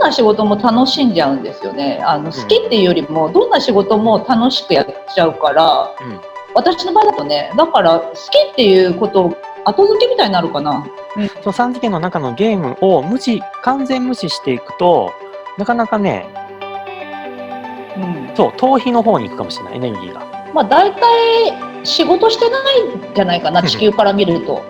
な仕事も楽しんじゃうんですよね。好きっていうよりもどんな仕事も楽しくやっちゃうから、私の場合だとね、だから好きっていうことを後付けみたいになるかな。その3次元の中のゲームを完全無視していくと、なかなかね、そう、逃避の方に行くかもしれない、エネルギーが。まあ大体仕事してないんじゃないかな、地球から見ると。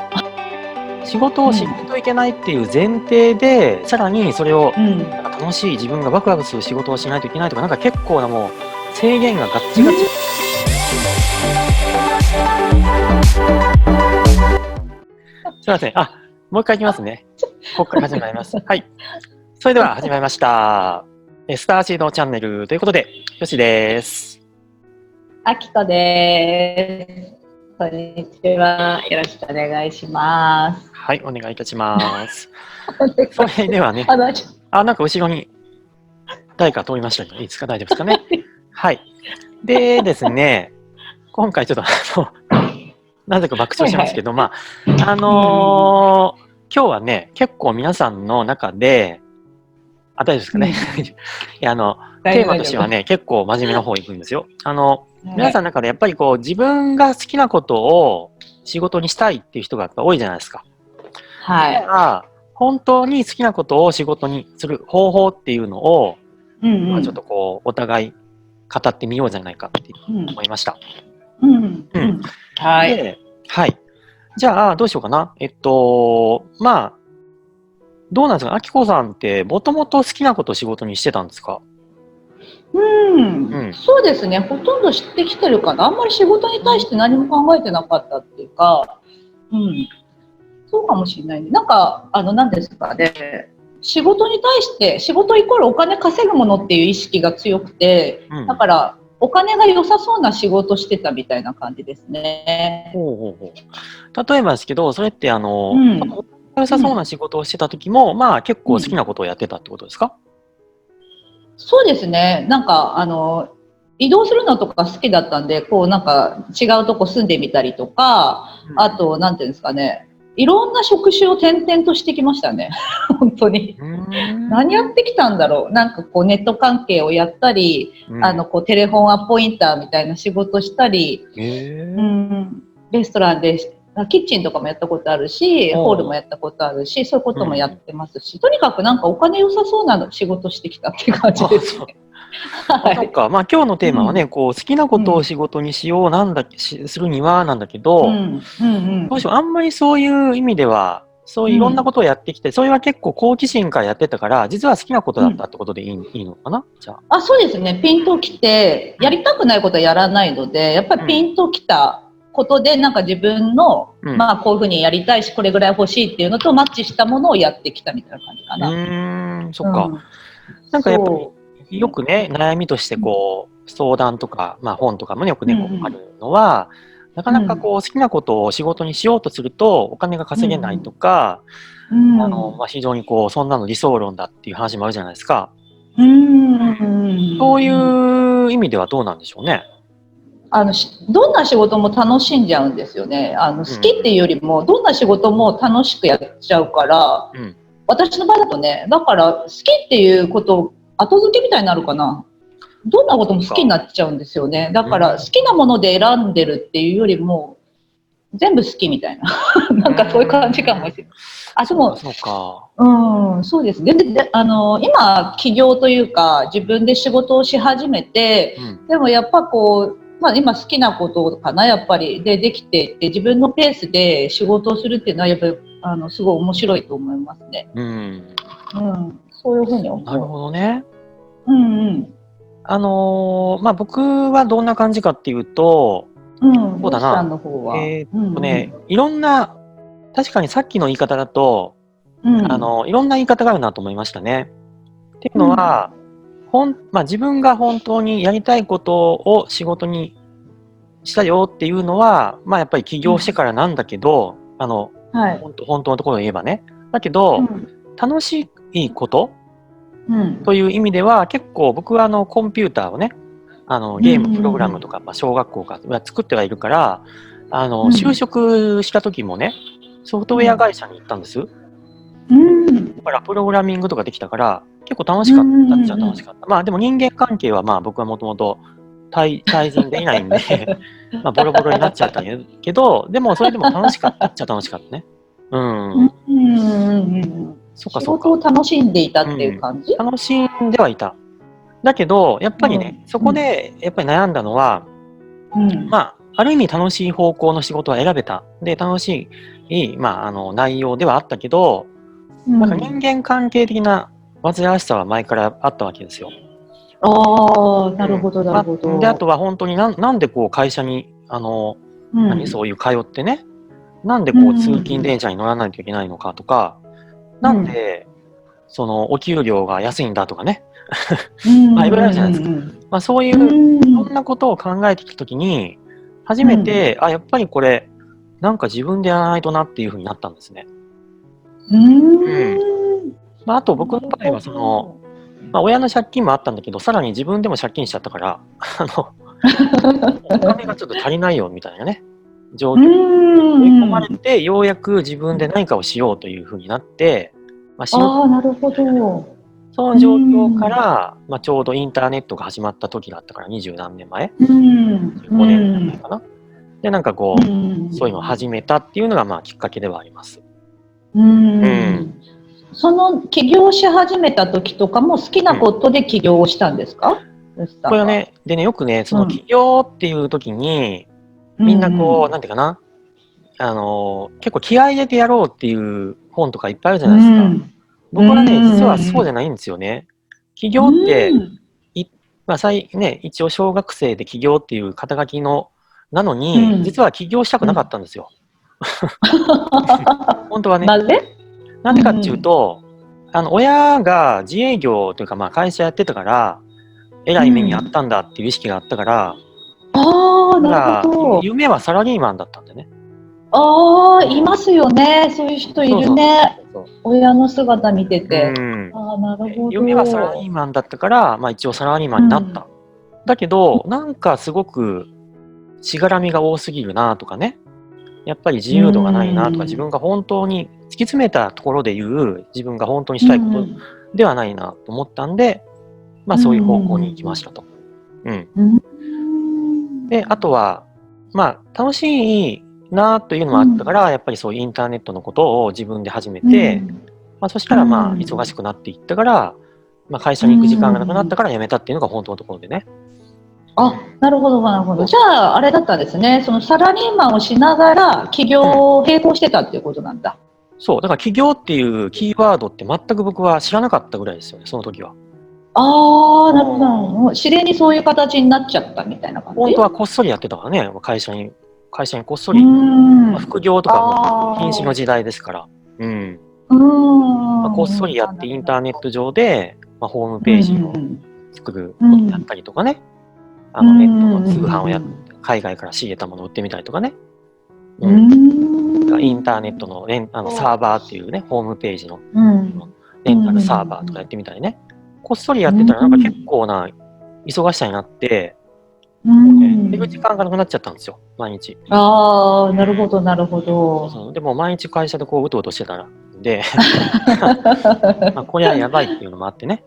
仕事をしないといけないっていう前提で、さらにそれを、なんか楽しい、自分がワクワクする仕事をしないといけないとか、なんか結構なもう制限がガッチガチ。すいません。もう一回いきますね。ここから始まります。はい。それでは始まりました。スターシードチャンネルということで、よしです。あきこです。こんにちは。よろしくお願いします。はい、お願いいたします。それではね、なんか後ろに誰か通りましたけど、いいですか？大丈夫ですかね？はい。でですね、今回ちょっとなぜか爆笑しますけど、今日はね、結構皆さんの中で、大丈夫ですかね？テーマとしてはね、結構真面目な方行くんですよ。皆さんの中でやっぱりこう、自分が好きなことを仕事にしたいっていう人がやっぱ多いじゃないですか。はい。だから本当に好きなことを仕事にする方法っていうのを、ちょっとこう、お互い語ってみようじゃないかって思いました。はい。はい。じゃあ、どうしようかな。まあ、どうなんですか？あきこさんって、もともと好きなことを仕事にしてたんですか？そうですね。ほとんど知ってきてるかな。あんまり仕事に対して何も考えてなかったっていうか、そうかもしれないね。なんか、何ですかね。仕事に対して、仕事イコールお金稼ぐものっていう意識が強くて、だから、お金が良さそうな仕事してたみたいな感じですね。例えばですけど、それって、良さそうな仕事をしてた時も、まあ結構好きなことをやってたってことですか？そうですね。なんか、移動するのとか好きだったんで、こうなんか違うとこ住んでみたりとか、あと、なんていうんですかね。いろんな職種を転々としてきましたね。本当に。何やってきたんだろう。なんかこうネット関係をやったり、こうテレフォンアポインターみたいな仕事したり、レストランでキッチンとかもやったことあるし、ホールもやったことあるし、そういうこともやってますし、とにかくなんかお金良さそうな仕事してきたっていう感じですね。そっか。まあ今日のテーマはね、こう好きなことを仕事にしようするにはなんだけど、どうしよう、あんまりそういう意味では、そういういろんなことをやってきて、それは結構好奇心からやってたから、実は好きなことだったってことでいいのかな？じゃあ。そうですね。ピンときて、やりたくないことはやらないので、やっぱりピンときたことで、なんか自分の、まあこういうふうにやりたいし、これぐらい欲しいっていうのとマッチしたものをやってきたみたいな感じかな。そっか。なんかやっぱり、よくね、悩みとしてこう、相談とか、まあ本とかもね、よくね、あるのは、なかなかこう好きなことを仕事にしようとするとお金が稼げないとか、まあ非常にこう、そんなの理想論だっていう話もあるじゃないですか。そういう意味ではどうなんでしょうね。どんな仕事も楽しんじゃうんですよね。好きっていうよりも、どんな仕事も楽しくやっちゃうから、私の場合だとね、だから好きっていうことを後付けみたいになるかな。どんなことも好きになっちゃうんですよね。だから好きなもので選んでるっていうよりも、全部好きみたいな。なんかそういう感じかもしれない。でも、そうですね。今、起業というか、自分で仕事をし始めて、でもやっぱこう、まあ今好きなことかな、やっぱり。できていて、自分のペースで仕事をするっていうのは、やっぱり、すごい面白いと思いますね。そういうふうに思う。なるほどね。まあ僕はどんな感じかっていうと、そうだな。いろんな、確かにさっきの言い方だと、いろんな言い方があるなと思いましたね。っていうのは、まあ自分が本当にやりたいことを仕事にしたよっていうのは、まあやっぱり起業してからなんだけど、本当のところを言えばね。だけど、楽しいことという意味では、結構僕はコンピューターをね、ゲームプログラムとか、まあ、小学校から作ってはいるから、就職した時もね、ソフトウェア会社に行ったんです。だからプログラミングとかできたから、結構楽しかったっちゃ楽しかった。まあでも人間関係はまあ僕はもともと対人でいないんでまあボロボロになっちゃったけど、でもそれでも楽しかったっちゃ楽しかったね。うん。そっかそっか。仕事を楽しんでいたっていう感じ？楽しんではいた。だけど、やっぱりね、そこでやっぱり悩んだのは、まあ、ある意味楽しい方向の仕事は選べた。で、楽しい、まあ、内容ではあったけど、なんか人間関係的な煩わしさは前からあったわけですよ。ああ、なるほど、なるほど。で、あとは本当になんでこう会社に、そういう通ってね、なんでこう通勤電車に乗らないといけないのかとか、なんで、そのお給料が安いんだとかね。まあ、いろいろあるじゃないですか。まあ、そういう、いろんなことを考えてきたときに、初めて、やっぱりこれ、なんか自分でやらないとなっていうふうになったんですね。まあ、あと僕の場合は、まあ、親の借金もあったんだけど、さらに自分でも借金しちゃったから、お金がちょっと足りないよみたいなね、状況に追い込まれて、ようやく自分で何かをしようというふうになって、まあ、なるほど。その状況から、まあ、ちょうどインターネットが始まった時だったから、20何年前 ?15 年前かな。で、なんかこう、そういうのを始めたっていうのが、まあ、きっかけではあります。その起業し始めた時とかも好きなことで起業をしたんですか？これはね、でね、よくね、その起業っていう時に、みんなこう、なんていうかな、結構気合い入れてやろうっていう本とかいっぱいあるじゃないですか。僕はね、実はそうじゃないんですよね。起業って、まあ一応小学生で起業っていう肩書きなのに、実は起業したくなかったんですよ。本当はね。なんでかっていうと、親が自営業というか、まあ会社やってたから、偉い目にあったんだっていう意識があったから、なるほど。夢はサラリーマンだったんでね。いますよね。そういう人いるね。親の姿見てて。なるほど。夢はサラリーマンだったから、まあ一応サラリーマンになった。だけど、なんかすごくしがらみが多すぎるなとかね。やっぱり自由度がないなとか、自分が本当に突き詰めたところで言う自分が本当にしたいことではないなと思ったんで、まあそういう方向に行きましたと。で、あとは、まあ楽しいなというのもあったから、やっぱりそういうインターネットのことを自分で始めて、まあそしたらまあ忙しくなっていったから、まあ会社に行く時間がなくなったから辞めたっていうのが本当のところでね。なるほど、なるほど。じゃあ、あれだったんですね。そのサラリーマンをしながら起業を並行してたっていうことなんだ。そう。だから起業っていうキーワードって全く僕は知らなかったぐらいですよね、その時は。なるほど。自然にそういう形になっちゃったみたいな感じ？本当はこっそりやってたからね、会社にこっそり。副業とかも禁止の時代ですから。こっそりやってインターネット上で、ホームページを作ることやったりとかね。ネットの通販を海外から仕入れたものを売ってみたりとかね。インターネットのサーバーっていうね、ホームページのレンタルサーバーとかやってみたりね。こっそりやってたらなんか結構な忙しさになって、寝る時間がなくなっちゃったんですよ、毎日。なるほど、なるほど。でも毎日会社でこううとうとしてたらで、これはやばいっていうのもあってね。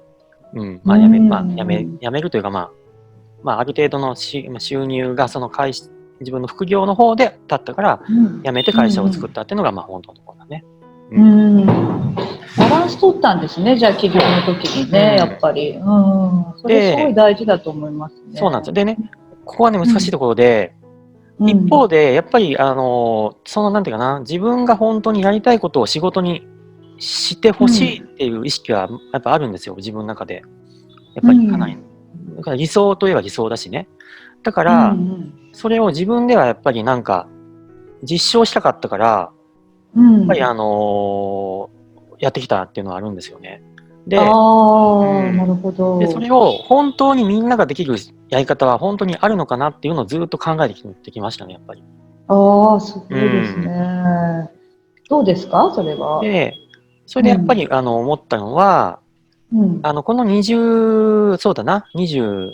やめるというか、まあ、ある程度の収入が自分の副業の方で立ったから、辞めて会社を作ったっていうのが、まあ、本当のところだね。バランス取ったんですね、じゃあ起業の時にね、やっぱり。それすごい大事だと思いますね。そうなんですよ。でね、ここはね、難しいところで、一方で、やっぱり、なんていうかな、自分が本当にやりたいことを仕事にしてほしいっていう意識は、やっぱあるんですよ、自分の中で。やっぱりかなり。だから理想といえば理想だしね。だから、それを自分ではやっぱりなんか、実証したかったから、やっぱりやってきたっていうのはあるんですよね。で、なるほど。で、それを本当にみんなができるやり方は本当にあるのかなっていうのをずっと考えてきましたね、やっぱり。すごいですね。どうですか、それは。で、それでやっぱり、思ったのは、このそうだな、20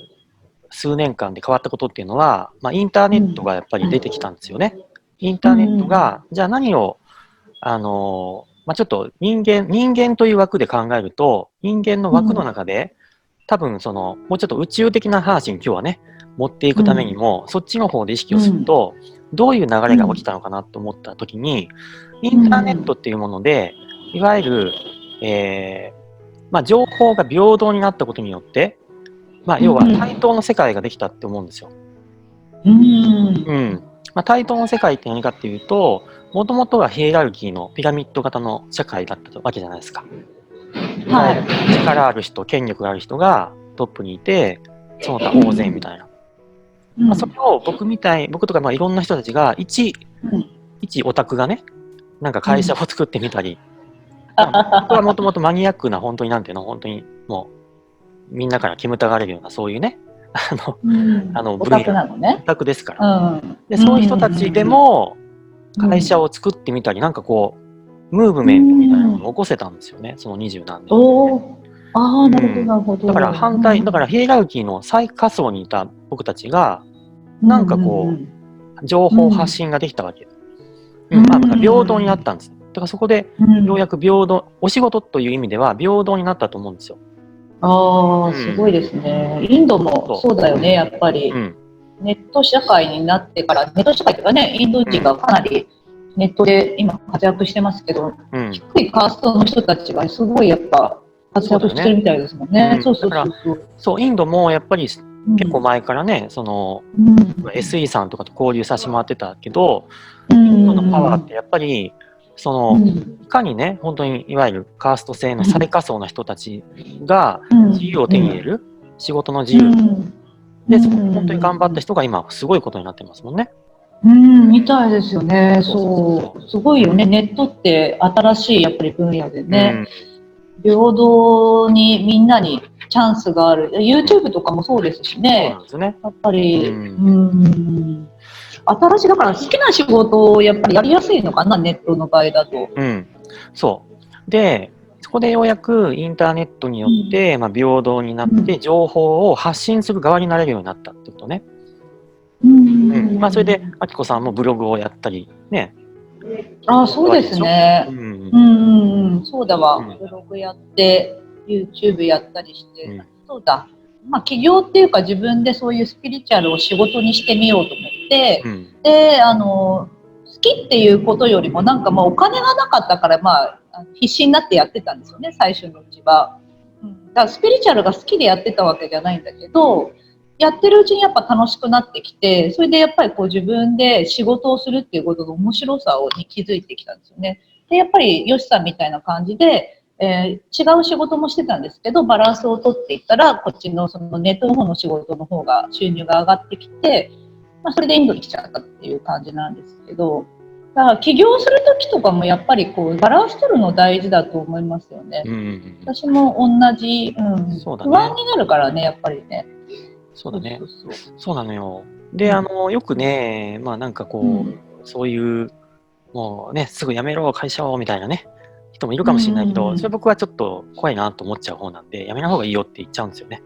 数年間で変わったことっていうのは、まあ、インターネットがやっぱり出てきたんですよね。インターネットが、じゃあ何を、ちょっと人間という枠で考えると、人間の枠の中で、多分もうちょっと宇宙的な話に今日はね、持っていくためにも、そっちの方で意識をすると、どういう流れが起きたのかなと思ったときに、インターネットっていうもので、いわゆる、情報が平等になったことによって、要は対等の世界ができたって思うんですよ。対等の世界って何かっていうと、もともとはヒエラルキーのピラミッド型の社会だったわけじゃないですか。はい。力ある人、権力がある人がトップにいて、その他大勢みたいな。それを僕とかいろんな人たちが一オタクがね、なんか会社を作ってみたり、僕はもともとマニアックな本当に本当にもうみんなから煙たがれるようなそういうね、分野オタクですから。で、そういう人たちでも会社を作ってみたり、なんかこうムーブメントみたいなのを起こせたんですよね、その20何年。なるほどなるほど。だからヒエラルキーの最下層にいた僕たちがなんかこう情報発信ができたわけ。平等になったんです。だからそこでようやくお仕事という意味では平等になったと思うんですよ。すごいですね。インドもそうだよね、やっぱり。ネット社会になってから、ネット社会というかね、インド人がかなりネットで今活躍してますけど、低いカーストの人たちがすごいやっぱ活躍してるみたいですもんね。そう、インドもやっぱり結構前からね、SE さんとかと交流させてもらってたけど、インドのパワーってやっぱりいかにね、本当にいわゆるカースト制の最下層の人たちが自由を手に入れる、仕事の自由で、そこ本当に頑張った人が今すごいことになってますもんね。みたいですよね。そう、すごいよね。ネットって新しいやっぱり分野でね、平等にみんなにチャンスがある。YouTube とかもそうですしね。そうなんですね。やっぱり、新しいだから好きな仕事をやっぱりやりやすいのかな、ネットの場合だと。そうで、そこでようやくインターネットによって、平等になって情報を発信する側になれるようになったってことね。それであきこさんもブログをやったりね。そうですね。そうだわ。ブログやって、YouTube やったりして、そうだ。起業っていうか自分でそういうスピリチュアルを仕事にしてみようと思って、で、好きっていうことよりもなんかお金がなかったから必死になってやってたんですよね、最初のうちは。だからスピリチュアルが好きでやってたわけじゃないんだけど、やってるうちにやっぱ楽しくなってきて、それでやっぱりこう自分で仕事をするっていうことの面白さに気づいてきたんですよね。で、やっぱりヨシさんみたいな感じで、違う仕事もしてたんですけど、バランスを取っていったら、こっちのそのネットの方の仕事の方が収入が上がってきて、それでインドに来ちゃったっていう感じなんですけど、だから起業するときとかもやっぱりこうバランス取るの大事だと思いますよね。私も同じ、不安になるからね、やっぱりね。そうだね。そうなのよ。で、よくね、なんかこう、そういう、もうね、すぐ辞めろ、会社を、みたいなね、人もいるかもしれないけど、それ僕はちょっと怖いなと思っちゃう方なんで、辞めない方がいいよって言っちゃうんですよね。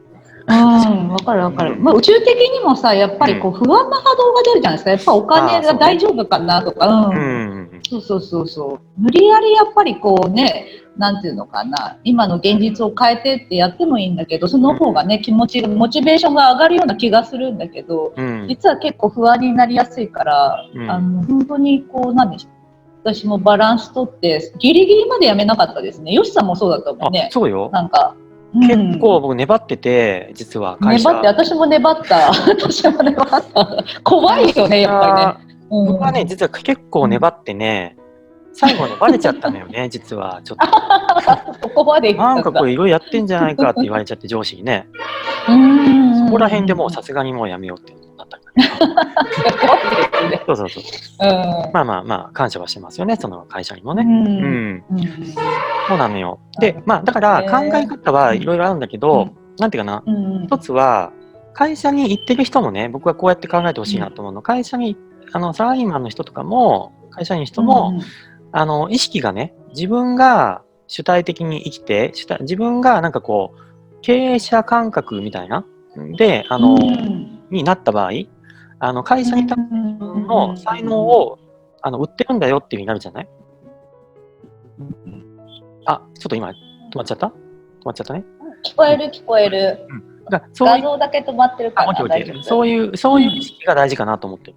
わかるわかる。宇宙的にもさ、やっぱりこう不安な波動が出るじゃないですか。やっぱお金が大丈夫かなとか。そう。無理やりやっぱりこうね、なんていうのかな、今の現実を変えてってやってもいいんだけど、その方がね、モチベーションが上がるような気がするんだけど、実は結構不安になりやすいから、本当にこう、私もバランス取って、ギリギリまでやめなかったですね。よしさんもそうだったもんね。そうよ。なんか。結構僕粘ってて、実は会社。粘って、私も粘った。怖いよね、やっぱりね。僕はね、実は結構粘ってね、最後にバレちゃったのよね、実は。ちょっと。そこまでなんかこれいろいろやってんじゃないかって言われちゃって、上司にね。そこら辺でもうさすがにもうやめようってなったそう。感謝はしてますよね、その会社にもね。そうなのよ。で、だから考え方はいろいろあるんだけど、なんていうかな、一つは、会社に行ってる人もね、僕はこうやって考えてほしいなと思うの。会社に、サラリーマンの人とかも、会社員の人も、意識がね、自分が主体的に生きて、自分がなんかこう、経営者感覚みたいな、で、になった場合、会社にの才能を売ってるんだよっていう風になるじゃない？あ、ちょっと今、止まっちゃった？止まっちゃったね。聞こえる、聞こえる。画像だけ止まってるから大丈夫。そういう意識が大事かなと思ってる。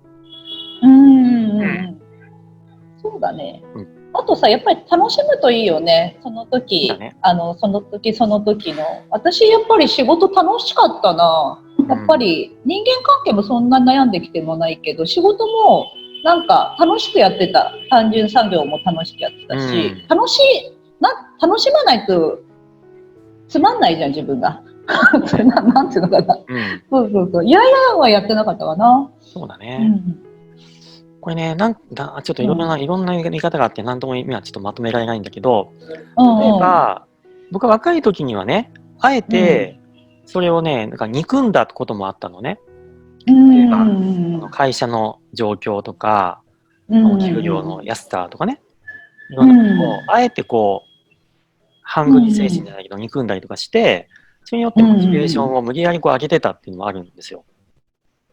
そうだね。あとさ、やっぱり楽しむといいよね。その時、その時の。私やっぱり仕事楽しかったな。やっぱり人間関係もそんな悩んできてもないけど、仕事もなんか楽しくやってた。単純作業も楽しくやってたし、楽しまないとつまんないじゃん、自分が。なんていうのかな。いやいやはやってなかったかな。そうだね。これね、ちょっといろんな言い方があって、なんとも今ちょっとまとめられないんだけど、例えば、僕は若い時にはね、あえて、それをね、なんか憎んだこともあったのね。例えば、会社の状況とか、給料の安さとかね、いろんなことを、あえてこう、ハングリー精神じゃないけど、憎んだりとかして、それによってモチベーションを無理やりこう上げてたっていうのもあるんですよ。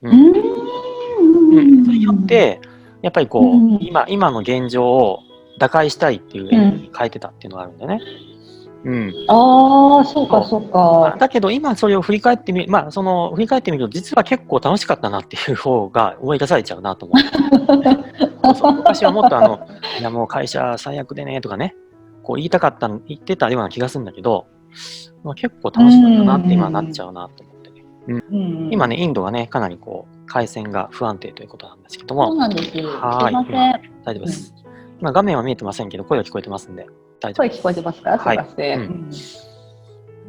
それによって、やっぱりこう、今の現状を打開したいっていうエネルギーに変えてたっていうのがあるんだよね。ああ、そうかそうか。だけど今それを振り返ってみる、振り返ってみると実は結構楽しかったなっていう方が思い出されちゃうなと思って。昔はもっといやもう会社最悪でねとかね、こう言ってたような気がするんだけど、結構楽しかったなって今なっちゃうなと思ってね。今ね、インドがね、かなりこう、回線が不安定ということなんですけども。そうなんですよ。はい。大丈夫です。今画面は見えてませんけど、声は聞こえてますんで、大丈夫です。声聞こえてますか？はい。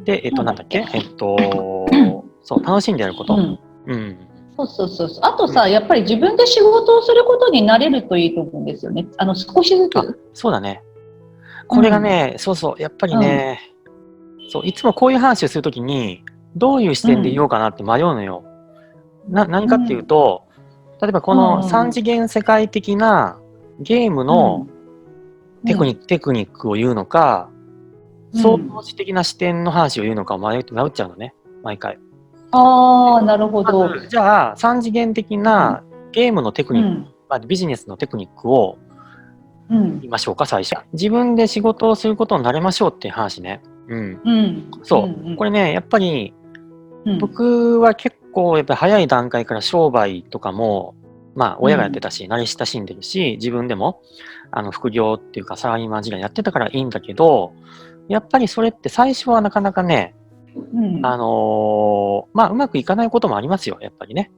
で、なんだっけ？そう、楽しんでやること。そう。あとさ、やっぱり自分で仕事をすることに慣れるといいと思うんですよね。少しずつ。そうだね。これがね、やっぱりね、いつもこういう話をするときに、どういう視点で言おうかなって迷うのよ。何かっていうと、例えばこの3次元世界的なゲームのテクニックを言うのか、創造主的な視点の話を言うのか迷っちゃうのね、毎回。ああ、なるほど。じゃあ、3次元的なゲームのテクニック、ビジネスのテクニックを言いましょうか、最初。自分で仕事をすることに慣れましょうっていう話ね。そう。これね、やっぱり、僕は結構やっぱり早い段階から商売とかも、親がやってたし、慣れ親しんでるし、自分でも、副業っていうかサラリーマン時代やってたからいいんだけど、やっぱりそれって最初はなかなかね、うまくいかないこともありますよ、やっぱりね。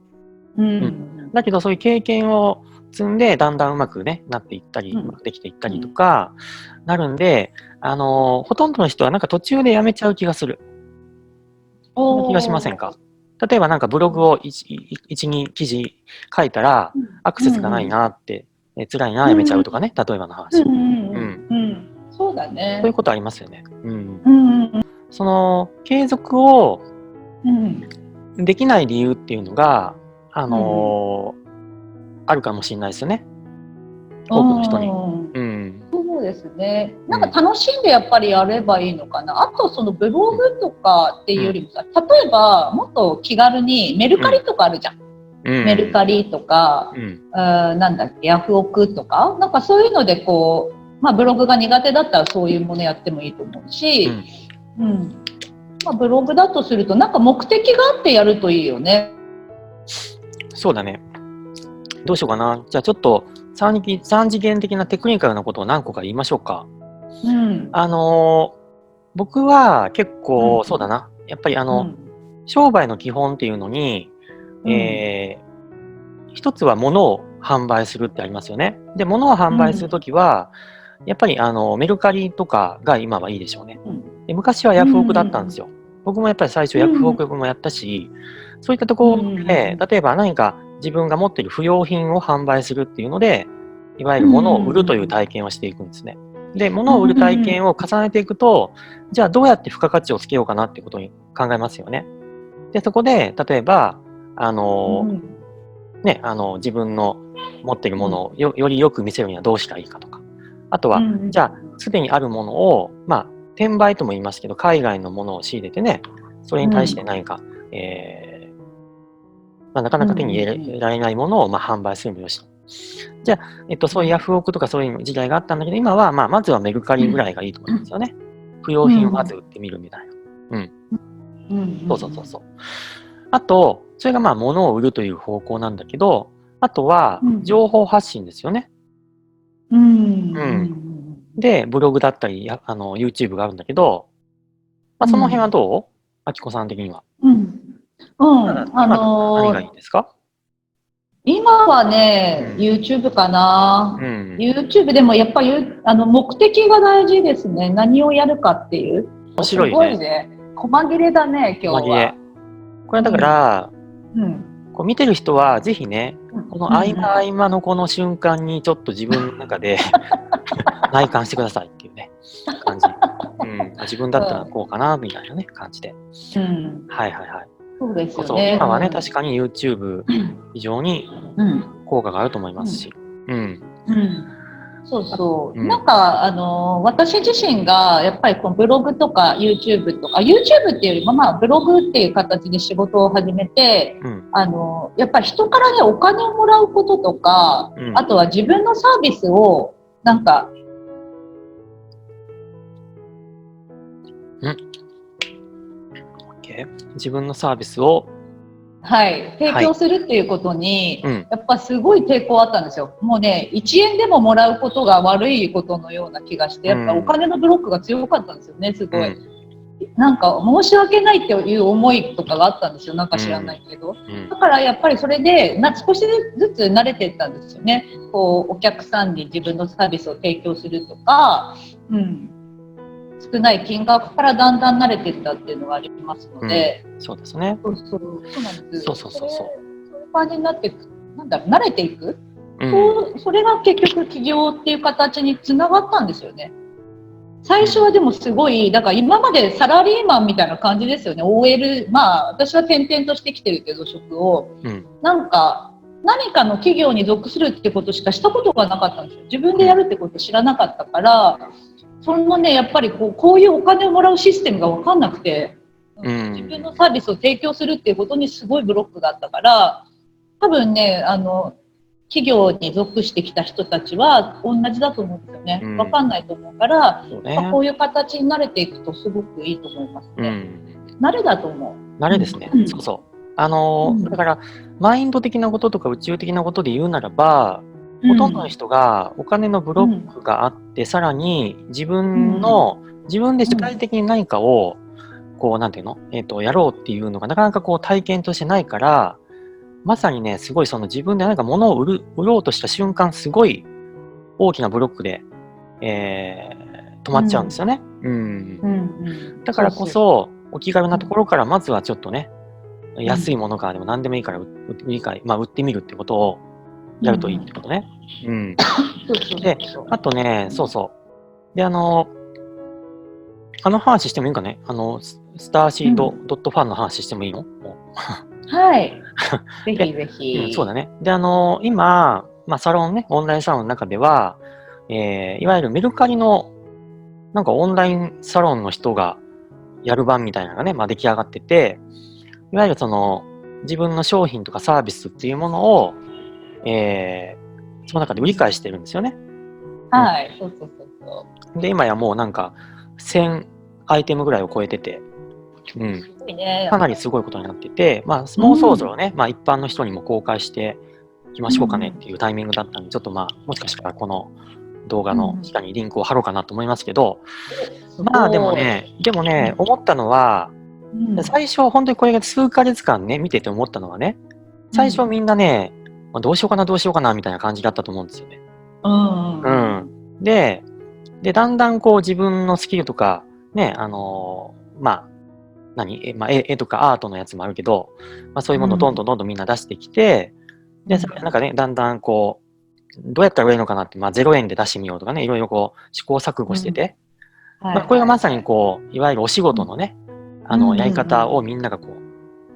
だけどそういう経験を積んで、だんだんうまくね、なっていったり、できていったりとか、なるんで、ほとんどの人はなんか途中でやめちゃう気がする。そんな気がしませんか？例えばなんかブログを1、2記事書いたら、アクセスがないなって、辛いな、やめちゃうとかね、例えばの話。そうだね。そういうことありますよね。その、継続をできない理由っていうのが、あるかもしれないですよね。多くの人に。そうですね。なんか楽しんでやっぱりやればいいのかな。あとそのブログとかっていうよりもさ、例えばもっと気軽にメルカリとかあるじゃん。メルカリとか、なんだっけ、ヤフオクとか、なんかそういうのでこう、ブログが苦手だったらそういうものやってもいいと思うし、ブログだとするとなんか目的があってやるといいよね。そうだね。どうしようかな。じゃあちょっと3次元的なテクニカルなことを何個か言いましょうか。僕は結構、そうだな。やっぱり商売の基本っていうのに、一つは物を販売するってありますよね。で、物を販売するときは、やっぱりメルカリとかが今はいいでしょうね。で、昔はヤフオクだったんですよ。僕もやっぱり最初ヤフオクもやったし、そういったところで、例えば何か自分が持っている不要品を販売するっていうので、いわゆる物を売るという体験をしていくんですね。で、物を売る体験を重ねていくと、じゃあどうやって付加価値をつけようかなっていうことに考えますよね。で、そこで、例えば、自分の持っているものをよりよく見せるにはどうしたらいいかとか。あとは、じゃあ、すでにあるものを、転売とも言いますけど、海外のものを仕入れてね、それに対して何か、なかなか手に入れられないものを販売するもよし。じゃあ、そういうヤフオクとかそういう時代があったんだけど、今は、まずはメルカリぐらいがいいと思うんですよね。不用品をまず売ってみるみたいな。そう。あと、それが物を売るという方向なんだけど、あとは、情報発信ですよね。で、ブログだったり、YouTube があるんだけど、その辺はどう？あきこさん的には。何がいいですか？今はね、YouTube かな。YouTube でもやっぱり目的が大事ですね。何をやるかっていう。面白いね。すごいね。細切れだね、今日は。これだから、こう見てる人はぜひね、この合間のこの瞬間にちょっと自分の中で内観してくださいっていうね、感じ。自分だったらこうかな、みたいなね、感じで。はい。そうですよね。今はね、確かに YouTube 非常に効果があると思いますし。なんか、私自身が、やっぱりこのブログとか YouTube とか、YouTube っていうよりも、ブログっていう形で仕事を始めて、やっぱり人からね、お金をもらうこととか、あとは自分のサービスを、なんか、自分のサービスを提供するっていうことに、やっぱすごい抵抗あったんですよ。もうね、1円でももらうことが悪いことのような気がして、やっぱお金のブロックが強かったんですよね、すごい。なんか申し訳ないっていう思いとかがあったんですよ、なんか知らないけど。だからやっぱりそれで少しずつ慣れていったんですよね。こうお客さんに自分のサービスを提供するとか、少ない金額からだんだん慣れていったっていうのがありますので、そうですね。そうなんです。そういう感じになっていく、慣れていく、それが結局起業っていう形につながったんですよね。最初はでもすごい、だから今までサラリーマンみたいな感じですよね。OL、私は転々としてきてるけど、職を。なんか、何かの企業に属するってことしかしたことがなかったんですよ。自分でやるってこと知らなかったから、そのね、やっぱりこういうお金をもらうシステムが分かんなくて、自分のサービスを提供するっていうことにすごいブロックがあったから、多分ね、企業に属してきた人たちは同じだと思うんですよね。分かんないと思うから、こういう形に慣れていくとすごくいいと思いますね。慣れだと思う。慣れですね。だから、マインド的なこととか宇宙的なことで言うならば、ほとんどの人がお金のブロックがあって、さらに自分で主体的に何かを、なんていうの？やろうっていうのがなかなか体験としてないから、まさにね、すごいその自分で何か物を売ろうとした瞬間、すごい大きなブロックで、止まっちゃうんですよね。だからこそ、お気軽なところからまずはちょっとね、安いものからでも何でもいいから売ってみるってことをやるといいってことね。で、あとね、で、話してもいいかね？スターシードドットファンの話してもいいの？はい。ぜひぜひ。そうだね。で、今、サロンね、オンラインサロンの中では、いわゆるメルカリの、なんかオンラインサロンの人がやる版みたいなのがね、出来上がってて、いわゆるその、自分の商品とかサービスっていうものを、その中で売り買いしてるんですよね。はい。で、今やもうなんか、1000アイテムぐらいを超えてて、かなりすごいことになってて、もうそろそろね、一般の人にも公開していきましょうかねっていうタイミングだったんで、ちょっともしかしたらこの動画の下にリンクを貼ろうかなと思いますけど、でもね、思ったのは、最初本当にこれが数ヶ月間ね、見てて思ったのはね、最初みんなね、どうしようかなみたいな感じだったと思うんですよね。で、だんだん自分のスキルとか、ね、絵とかアートのやつもあるけど、そういうものをどんどんみんな出してきて、で、なんかね、だんだんどうやったら売れるのかなって、0円で出してみようとかね、いろいろ試行錯誤してて、これがまさにいわゆるお仕事のね、やり方をみんなが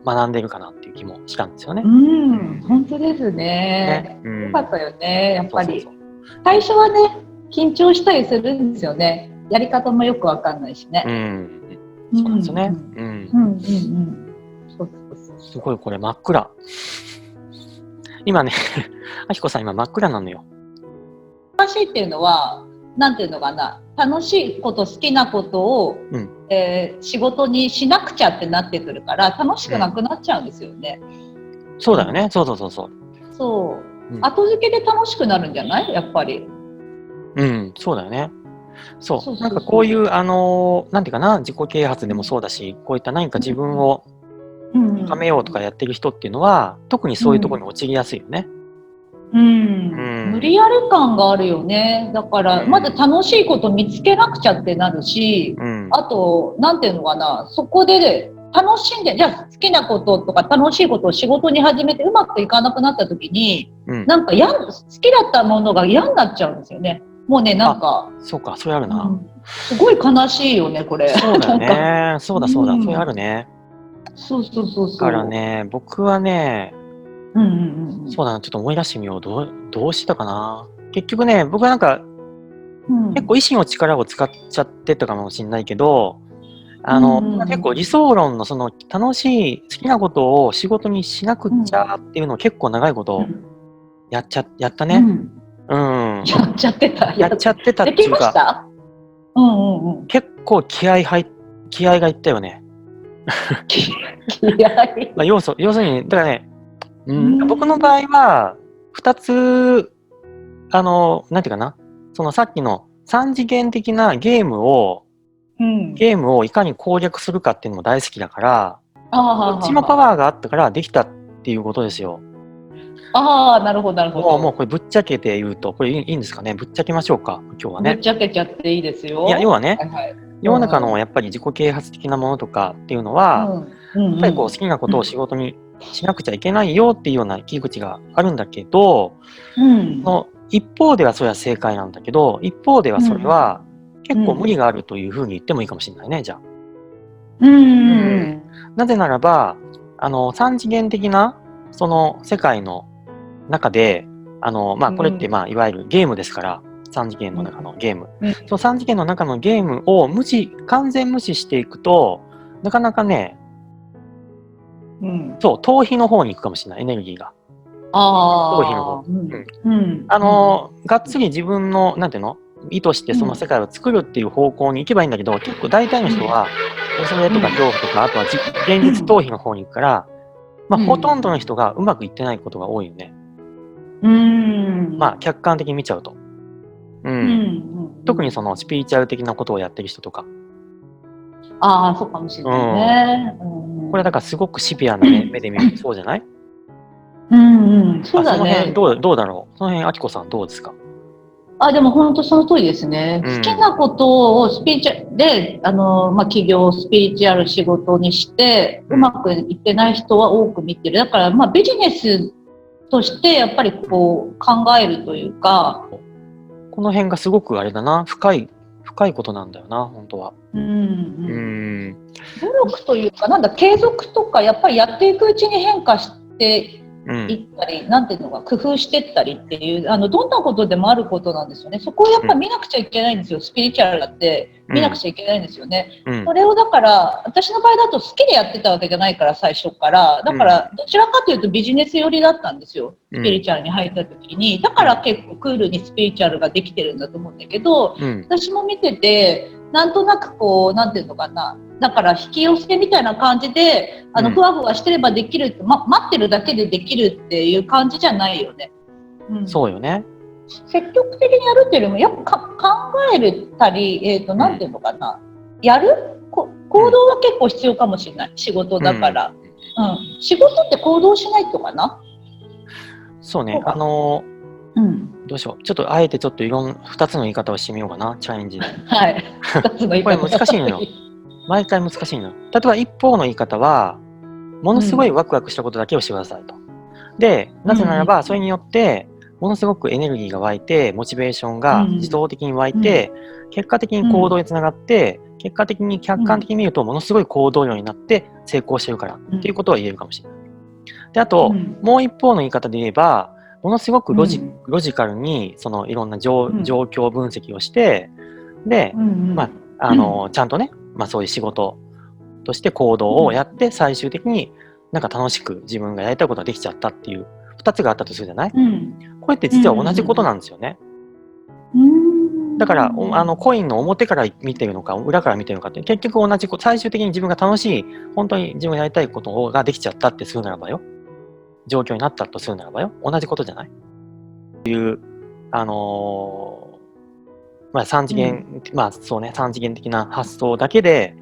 学んでるかなっていう気もしたんですよね。本当ですね。よかったよね、やっぱり。最初はね、緊張したりするんですよね。やり方もよくわかんないしね。そうなんですよね。すごいこれ真っ暗。今ね、あきこさん今真っ暗なのよ。楽しいっていうのは、なんていうのかな、楽しいこと、好きなことを、仕事にしなくちゃってなってくるから、楽しくなくなっちゃうんですよね。そうだよね。そう。そう。後付けで楽しくなるんじゃない？やっぱり。そうだよね。そう。なんかこういう、なんていうかな、自己啓発でもそうだし、こういった何か自分を深めようとかやってる人っていうのは、特にそういうところに陥りやすいよね。無理やり感があるよね。だから、まず楽しいこと見つけなくちゃってなるし、あと、なんていうのかな、そこで楽しんで、じゃあ好きなこととか楽しいことを仕事に始めてうまくいかなくなった時に、なんか好きだったものが嫌になっちゃうんですよね。もうね、なんか。そうか、それあるな。すごい悲しいよね、これ。そうだよね。そうだ、それあるね。そう。だからね、僕はね、そうだな、ちょっと思い出してみよう。どうしたかな。結局ね、僕はなんか、結構意志の力を使っちゃってたかもしれないけど、結構理想論のその楽しい、好きなことを仕事にしなくっちゃっていうのを結構長いことやったね。やっちゃってた。やっちゃってたっていうか。できました？結構気合がいったよね。気合要するに、だからね、僕の場合は、2つ、なんていうかな、そのさっきの3次元的なゲームをいかに攻略するかっていうのも大好きだから、どっちもパワーがあったからできたっていうことですよ。なるほど。もうこれぶっちゃけて言うと、これいいんですかね、ぶっちゃけましょうか、今日はね。ぶっちゃけちゃっていいですよ。いや、要はね、世の中のやっぱり自己啓発的なものとかっていうのは、やっぱりこう好きなことを仕事にしなくちゃいけないよっていうような切り口があるんだけど、一方ではそれは正解なんだけど、一方ではそれは結構無理があるというふうに言ってもいいかもしれないね、じゃあ。なぜならば、三次元的なその世界の中で、これっていわゆるゲームですから、3次元の中のゲーム。その3次元の中のゲームを完全無視していくと、なかなかね、そう、逃避の方に行くかもしれない、エネルギーが。逃避の方。がっつり自分の、なんていうの？意図してその世界を作るっていう方向に行けばいいんだけど、結構大体の人は、それとか恐怖とか、あとは現実逃避の方に行くから、ほとんどの人がうまくいってないことが多いよね。客観的に見ちゃうと。特にそのスピリチュアル的なことをやってる人とか。そうかもしれないね。これだからすごくシビアな目で見るとそうじゃない？そうだね。どうだろう。その辺、あきこさんどうですか？でも本当その通りですね。好きなことをスピリチュアルで、企業、スピリチュアル仕事にして、うまくいってない人は多く見てる。だから、ビジネスとしてやっぱりこう考えるというか。この辺がすごくあれだな、深いことなんだよな、本当は。努力というか、継続とか、やっぱりやっていくうちに変化していったり、なんていうのか、工夫していったりっていう、どんなことでもあることなんですよね。そこをやっぱり見なくちゃいけないんですよ。スピリチュアルだって見なくちゃいけないんですよね。それをだから、私の場合だと好きでやってたわけじゃないから、最初から。だから、どちらかというとビジネス寄りだったんですよ。スピリチュアルに入った時に。だから結構クールにスピリチュアルができてるんだと思うんだけど、私も見てて、なんとなくこう、なんていうのかな。だから引き寄せみたいな感じで、ふわふわしてればできるって、待ってるだけでできるっていう感じじゃないよね。そうよね。積極的にやるっていうよりも、やっぱ考えたり、なんていうのかな。やる行動は結構必要かもしれない。仕事だから。仕事って行動しないとかな。そうね。どうしよう。ちょっとあえて2つの言い方をしてみようかな。チャレンジで。はい。2つの言い方。これ難しいのよ。毎回難しいの。例えば一方の言い方は、ものすごいワクワクしたことだけをしてくださいと。で、なぜならば、それによって、ものすごくエネルギーが湧いて、モチベーションが自動的に湧いて、結果的に行動につながって、結果的に客観的に見ると、ものすごい行動量になって成功してるからっていうことは言えるかもしれない。で、あと、もう一方の言い方で言えば、ものすごくロジカルに、そのいろんな状況分析をして、で、ちゃんとね、そういう仕事として行動をやって、最終的になんか楽しく自分がやりたいことができちゃったっていう、2つがあったとするじゃない、これって実は同じことなんですよね。だからコインの表から見てるのか裏から見てるのかって結局同じこと、最終的に自分が楽しい、本当に自分がやりたいことができちゃったってするならばよ、状況になったとするならばよ、同じことじゃないっていう、3次元、そうね、3次元的な発想だけで、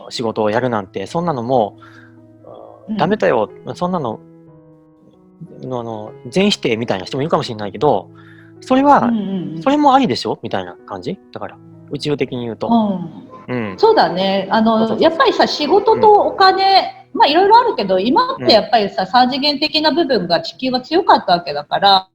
仕事をやるなんて、そんなのもう、ダメだよ、そんなの、全否定みたいな人もいるかもしれないけど、それは、それもありでしょみたいな感じだから、宇宙的に言うと。そうだね。やっぱりさ、仕事とお金、いろいろあるけど、今ってやっぱりさ、3次元的な部分が地球が強かったわけだから、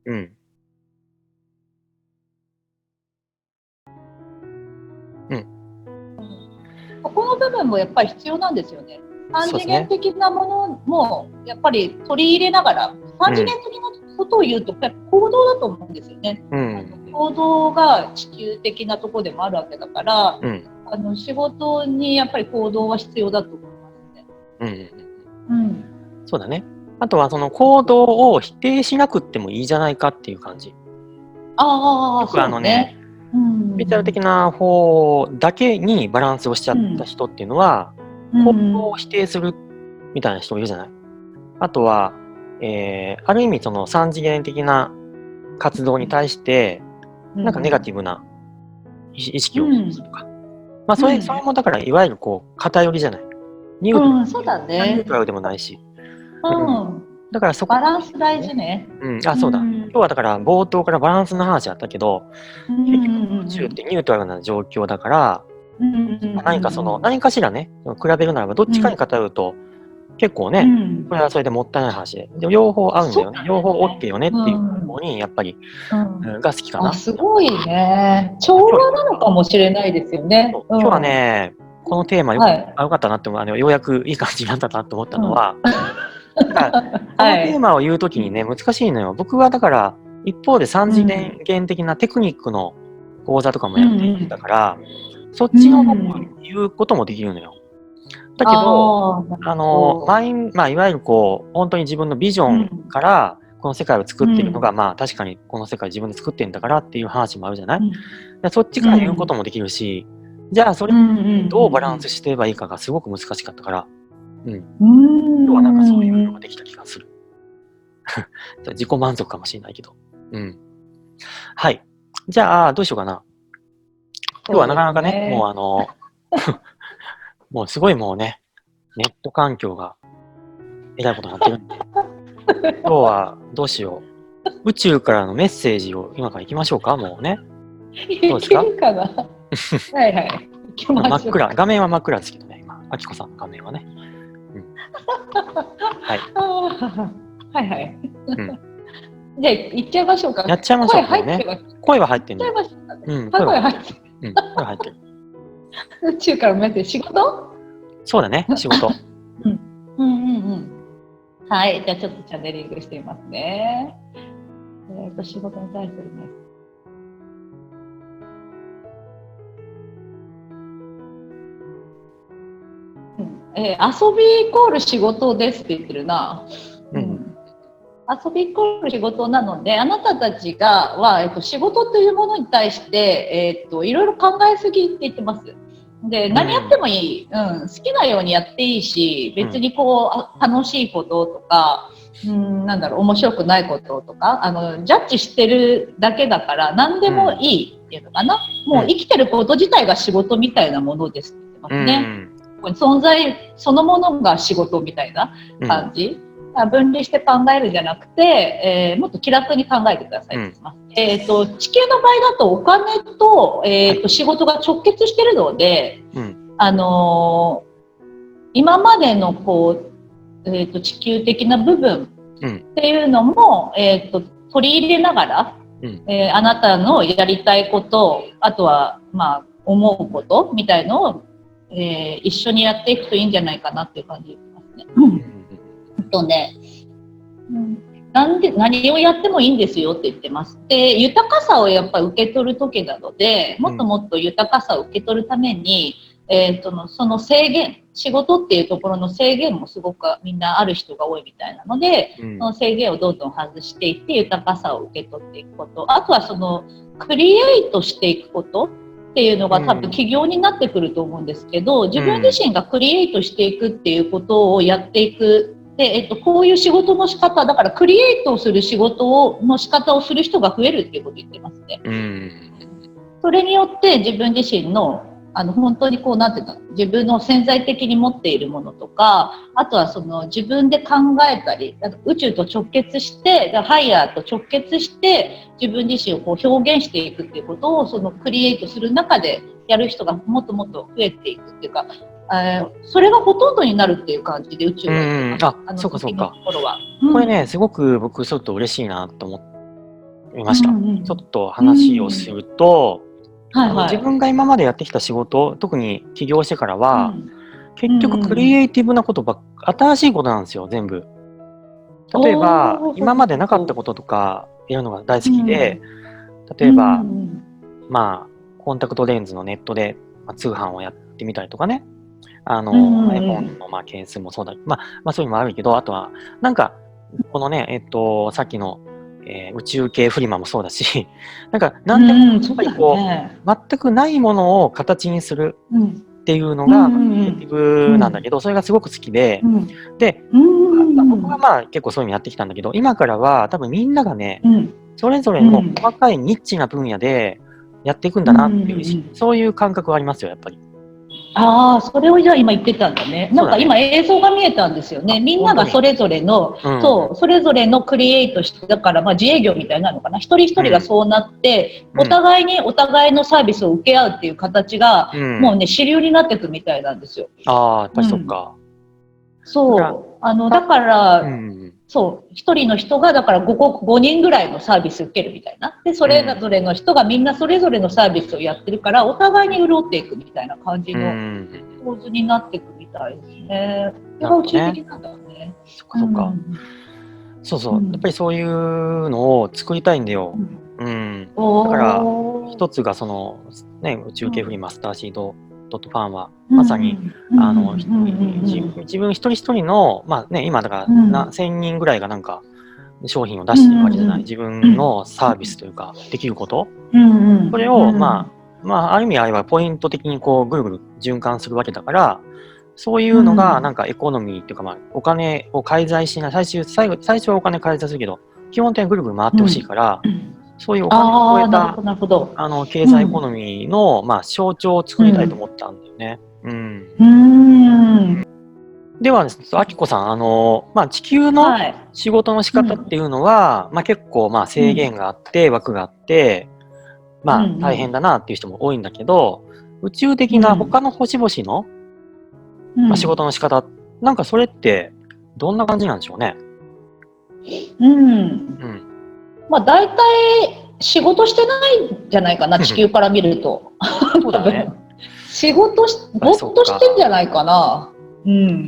ここの部分もやっぱり必要なんですよね。3次元的なものもやっぱり取り入れながら、3次元的なことを言うと行動だと思うんですよね。行動が地球的なところでもあるわけだから、仕事にやっぱり行動は必要だと思いますね。そうだね。あとはその行動を否定しなくってもいいじゃないかっていう感じ。よくビジュアル的な方だけにバランスをしちゃった人っていうのは、行動を否定するみたいな人もいるじゃない。あとは、ある意味その3次元的な活動に対して、なんかネガティブな意識をするとか。それもだからいわゆる偏りじゃない。ニュートラルでもないし。だからそこバランス大事ね。そうだ。今日はだから冒頭からバランスの話あったけど、結局宇宙ってニュートラルな状況だから、何かしらね、比べるならばどっちかに偏ると、結構ね、これはそれでもったいない話で、両方合うんだよね。両方 OK よねっていう方にやっぱり、が好きかな。すごいね。調和なのかもしれないですよね。今日はね、このテーマよかったなって、ようやくいい感じになったなと思ったのは、このテーマを言うときにね、難しいのよ。僕はだから、一方で3次元的なテクニックの講座とかもやっていたから、そっちの方を言うこともできるのよ。だけど、いわゆる本当に自分のビジョンから、この世界を作っているのが、確かにこの世界自分で作ってるんだからっていう話もあるじゃない、そっちから言うこともできるし、じゃあそれをどうバランスしてればいいかがすごく難しかったから、今日はなんかそういうのができた気がする。自己満足かもしれないけど。はい。じゃあ、どうしようかな。今日はなかなかね、もうもうすごいもうね、ネット環境がえらいことになってるんで。今日はどうしよう。宇宙からのメッセージを今から行きましょうか、もうね。どうですか？いけるかなはいはい。真っ暗。画面は真っ暗ですけどね、今。あきこさんの画面はね。はい。はいはい。じゃあ、行っちゃいましょうか。やっちゃいましょうかね。声は入ってるね。声は入ってる。声入ってる。宇宙からメッセージ、仕事？そうだね、仕事。はい、じゃあちょっとチャネリングしてみますね。仕事に対するね。遊びイコール仕事ですって言ってるな。遊びイコール仕事なので、あなたたちは、仕事というものに対して、いろいろ考えすぎって言ってます。で、何やってもいい、好きなようにやっていいし、別に楽しいこととか、面白くないこととか、ジャッジしてるだけだから何でもいいっていうのかな。もう生きてること自体が仕事みたいなものですって言ってますね。存在そのものが仕事みたいな感じ。分離して考えるんじゃなくて、もっと気楽に考えてください。地球の場合だとお金と、仕事が直結してるので、今までの地球的な部分っていうのも、取り入れながら、あなたのやりたいこと、あとは思うことみたいのを、一緒にやっていくといいんじゃないかなっていう感じですね。何をやってもいいんですよって言ってます。で、豊かさをやっぱり受け取る時なので、もっともっと豊かさを受け取るために、その制限、仕事っていうところの制限もすごくみんなある人が多いみたいなので、その制限をどんどん外していって豊かさを受け取っていくこと、あとはそのクリエイトしていくことっていうのが多分起業になってくると思うんですけど、自分自身がクリエイトしていくっていうことをやっていく。で、こういう仕事の仕方だからクリエイトをする仕事の仕方をする人が増えるっていうことを言ってますね。それによって自分自身の本当にこうなんていうか自分の潜在的に持っているものとか、あとはその自分で考えたり宇宙と直結してハイヤーと直結して自分自身をこう表現していくっていうことをそのクリエイトする中でやる人がもっともっと増えていくっていうか、それがほとんどになるっていう感じで宇宙が言ってます。そうかそうか。これねすごく僕ちょっと嬉しいなと思いました。ちょっと話をすると。自分が今までやってきた仕事、特に起業してからは、結局クリエイティブなことばっか、新しいことなんですよ、全部。例えば、今までなかったこととかやるのが大好きで、例えば、コンタクトレンズのネットで通販をやってみたりとかね、iPhone の件数もそうだ、そういうのもあるけど、あとは、なんか、このね、さっきの宇宙系フリマもそうだし、なんでもやっぱりこう、全くないものを形にするっていうのがクリエイティブなんだけど、それがすごく好きで、で、僕は結構そういうのやってきたんだけど、今からは多分みんながね、それぞれの細かいニッチな分野でやっていくんだなっていう、そういう感覚はありますよ、やっぱり。ああ、それをじゃあ今言ってたんだね。なんか今映像が見えたんですよね。みんながそれぞれの、それぞれのクリエイトして、だから自営業みたいなのかな。一人一人がそうなって、お互いにお互いのサービスを受け合うっていう形が、もうね、主流になっていくみたいなんですよ。ああ、やっぱりそっか。そう。だから、そう、一人の人がだから5人ぐらいのサービス受けるみたいな。で、それぞれの人がみんなそれぞれのサービスをやってるから、お互いに潤っていくみたいな感じの構図になっていくみたいですね。それが宇宙的なんだね。そっかそっか。そうそう。やっぱりそういうのを作りたいんだよ。だから、一つがその、ね、宇宙系フリーマスターシードドットファンはまさに自分一人一人の今だから1000人ぐらいがなんか商品を出してるわけじゃない、自分のサービスというかできること、それをある意味あればポイント的にこうぐるぐる循環するわけだから、そういうのがなんかエコノミーっていうかお金を介在しない、最初はお金介在するけど基本的にぐるぐる回ってほしいから、そういうお金を超えた経済エコノミーの、象徴を作りたいと思ったんだよね。では、あきこさん、地球の仕事の仕方っていうのは、結構制限があって、枠があって、大変だなっていう人も多いんだけど、宇宙的な他の星々の、仕事の仕方、なんかそれってどんな感じなんでしょうね。大体仕事してないんじゃないかな、地球から見ると。そうだね。仕事ぼーっとしてんじゃないかな。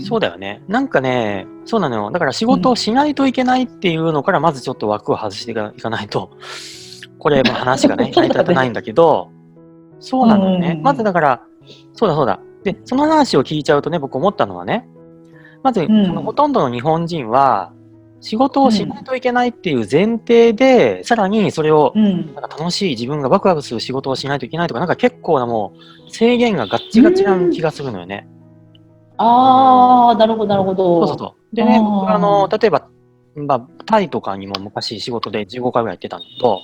そうだよね。なんかね、そうなのよ。だから仕事をしないといけないっていうのからまずちょっと枠を外していかないと、これ話がね、成り立たないんだけど、そうなのよね。まずだから、そうだ。で、その話を聞いちゃうとね、僕思ったのはね、まず、ほとんどの日本人は、仕事をしないといけないっていう前提で、さらにそれをなんか楽しい自分がワクワクする仕事をしないといけないとか、なんか結構なもう制限がガッチガチな気がするのよね。なるほど。そうでね、僕例えば、タイとかにも昔仕事で15回ぐらい行ってたんだけど、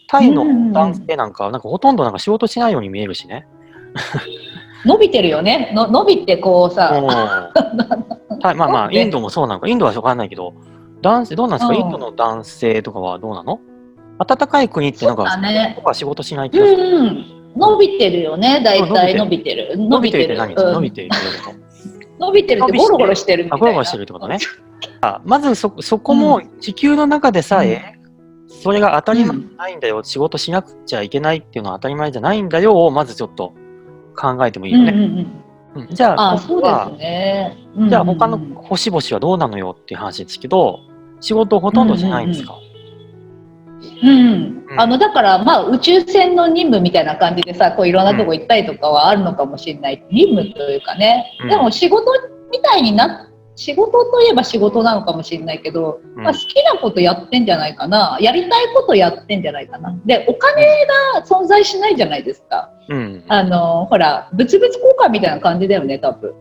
タイの男性なんかはなんかほとんどなんか仕事しないように見えるしね。伸びてるよね。伸びてこうさ。インドもそうなのか。インドはわかんないけど、男性どうなんですか？インドの男性とかはどうなの？暖かい国ってなんか、僕は仕事しない気がする。伸びてるよね、大体伸びてる。伸びてるって何？伸びてるって伸びてるってゴロゴロしてるみたいな。ゴロゴロしてるってことね。まずそこも地球の中でさえ、それが当たり前じゃないんだよ、仕事しなくちゃいけないっていうのは当たり前じゃないんだよをまずちょっと考えてもいいよね。じゃあそうですね。じゃあ他の星々はどうなのよっていう話ですけど、仕事をほとんどしないんですか？だから、まあ、宇宙船の任務みたいな感じでさ、こういろんなとこ行ったりとかはあるのかもしれない。任務というかね。でも仕事みたいに仕事といえば仕事なのかもしれないけど、まあ、好きなことやってんじゃないかな。やりたいことやってんじゃないかな。で、お金が存在しないじゃないですか。ほら、物々交換みたいな感じだよね、多分。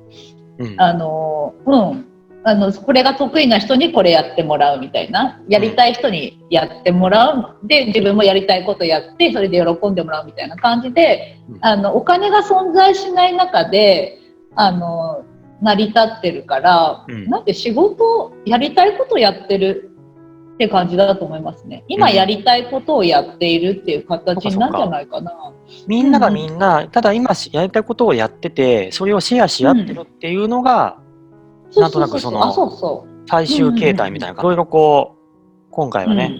これが得意な人にこれやってもらうみたいな、やりたい人にやってもらうで、自分もやりたいことやってそれで喜んでもらうみたいな感じで、お金が存在しない中で成り立ってるから、なんで仕事やりたいことやってるって感じだと思いますね。今やりたいことをやっているっていう形なんじゃないかな。みんながみんな、ただ今やりたいことをやってて、それをシェアし合ってるっていうのが、なんとなくその最終形態みたいな、いろいろこう今回はね、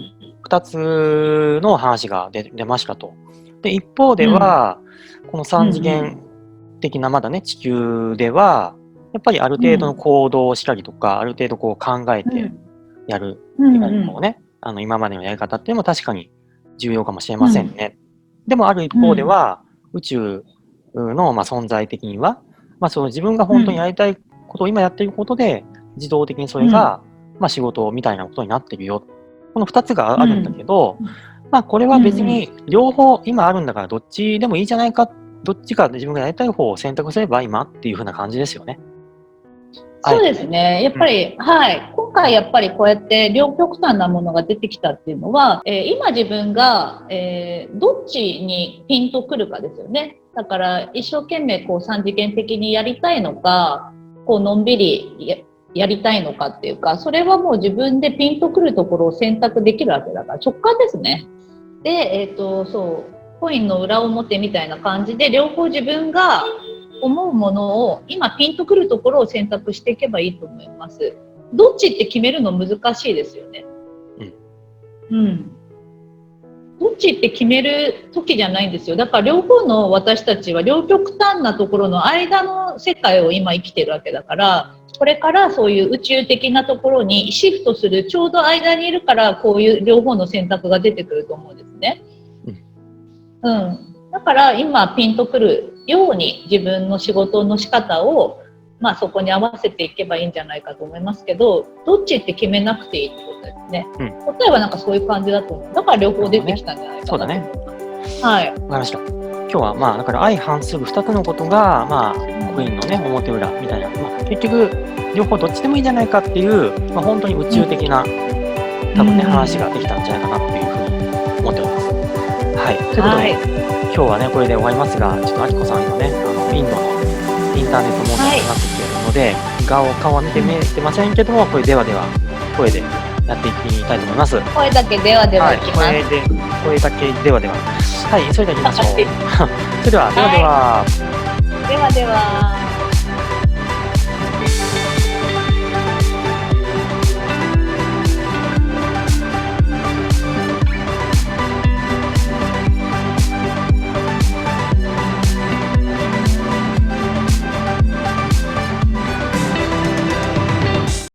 2つの話が出ましたと。で一方では、この3次元的なまだね地球ではやっぱりある程度の行動をしたりとか、ある程度こう考えてやるみたいなのをね、今までのやり方っていうのも確かに重要かもしれませんね。でもある一方では、宇宙の存在的には、その自分が本当にやりたいことを今やっていることで自動的にそれが、仕事みたいなことになってるよ。この2つがあるんだけど、これは別に両方今あるんだからどっちでもいいじゃないか、どっちかで自分がやりたい方を選択すれば今っていう風な感じですよね。そうですね。やっぱり、今回やっぱりこうやって両極端なものが出てきたっていうのは、今自分が、どっちにピンとくるかですよね。だから一生懸命こう3次元的にやりたいのか、こうのんびり やりたいのかっていうか、それはもう自分でピンとくるところを選択できるわけだから直感ですね。で、そうコインの裏表みたいな感じで両方自分が思うものを今ピンとくるところを選択していけばいいと思います。どっちって決めるの難しいですよね。どっちって決める時じゃないんですよ。だから両方の私たちは両極端なところの間の世界を今生きてるわけだから、これからそういう宇宙的なところにシフトするちょうど間にいるから、こういう両方の選択が出てくると思うんですね。だから今ピンとくるように自分の仕事の仕方をそこに合わせていけばいいんじゃないかと思いますけど、どっちって決めなくていいってことですね。例えばなんかそういう感じだと思う。だから両方出てきたんじゃないかな。そうだね。はい。わかりました。今日はだから相反する2つのことがコインのね表裏みたいな、結局両方どっちでもいいんじゃないかっていう、本当に宇宙的な多分ね話ができたんじゃないかなっていうふうに思っております。はい。ということで、今日はねこれで終わりますが、ちょっとあきこさんのねインドのインターネット問題になってきているので、顔は見てませんけども、これでは声でやっていきたいと思います。声だけではではいきます。声だけではでは。はい、それでは行きましょう。それではでは。ではでは。